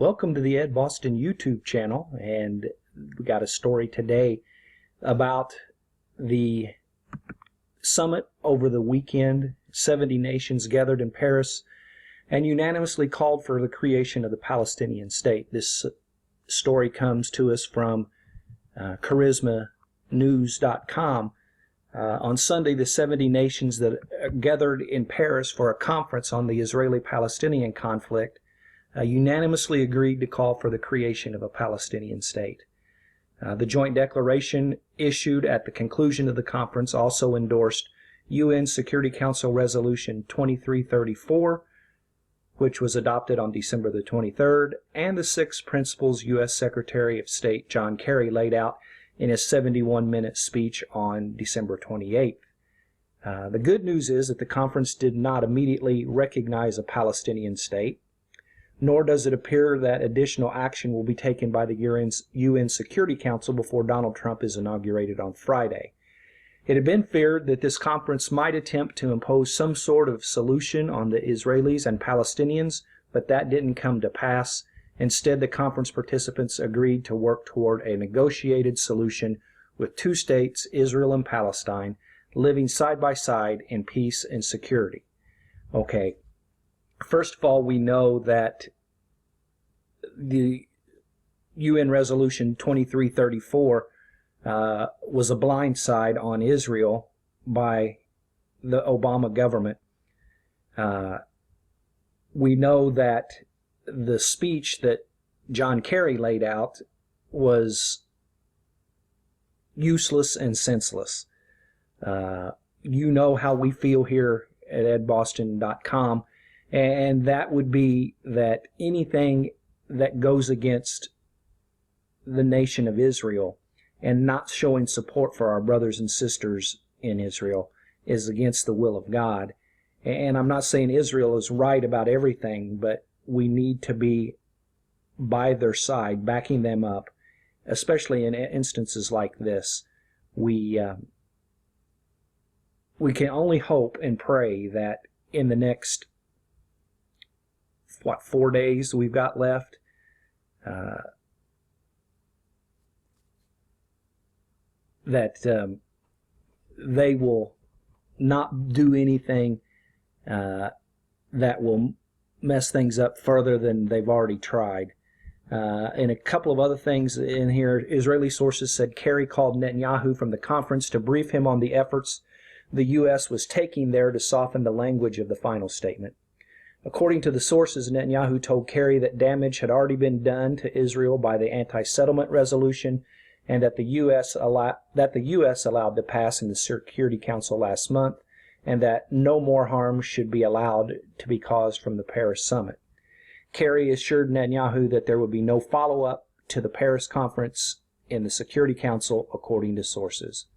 Welcome to the Ed Boston YouTube channel, and we got a story today about the summit over the weekend. 70 nations gathered in Paris and unanimously called for the creation of the Palestinian state. This story comes to us from charismanews.com. On Sunday, the 70 nations that gathered in Paris for a conference on the Israeli-Palestinian conflict unanimously agreed to call for the creation of a Palestinian state. The joint declaration issued at the conclusion of the conference also endorsed UN Security Council Resolution 2334, which was adopted on December the 23rd, and the 6 principles U.S. Secretary of State John Kerry laid out in his 71-minute speech on December 28th. The good news is that the conference did not immediately recognize a Palestinian state, nor does it appear that additional action will be taken by the UN Security Council before Donald Trump is inaugurated on Friday. It had been feared that this conference might attempt to impose some sort of solution on the Israelis and Palestinians, but that didn't come to pass. Instead, the conference participants agreed to work toward a negotiated solution with 2 states, Israel and Palestine, living side by side in peace and security. Okay. First of all, we know that the UN Resolution 2334 was a blindside on Israel by the Obama government. We know that the speech that John Kerry laid out was useless and senseless. You know how we feel here at edboston.com. And that would be that anything that goes against the nation of Israel and not showing support for our brothers and sisters in Israel is against the will of God. And I'm not saying Israel is right about everything, but we need to be by their side, backing them up, especially in instances like this. We can only hope and pray that in the next 4 days we've got left, that they will not do anything that will mess things up further than they've already tried. And a couple of other things in here. Israeli sources said Kerry called Netanyahu from the conference to brief him on the efforts the U.S. was taking there to soften the language of the final statement. According to the sources, Netanyahu told Kerry that damage had already been done to Israel by the anti-settlement resolution, and that the U.S. allowed to pass in the Security Council last month, and that no more harm should be allowed to be caused from the Paris summit. Kerry assured Netanyahu that there would be no follow-up to the Paris conference in the Security Council, according to sources.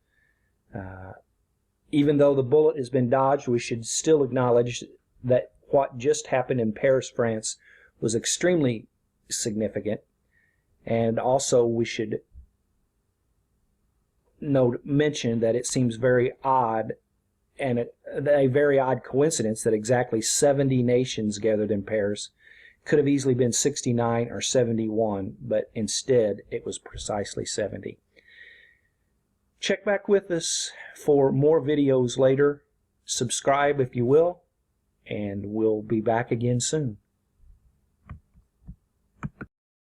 Even though the bullet has been dodged, we should still acknowledge that what just happened in Paris, France, was extremely significant. And also we should mention that it seems very odd, and a very odd coincidence, that exactly 70 nations gathered in Paris. Could have easily been 69 or 71, but instead it was precisely 70. Check back with us for more videos later. Subscribe if you will, and we'll be back again soon.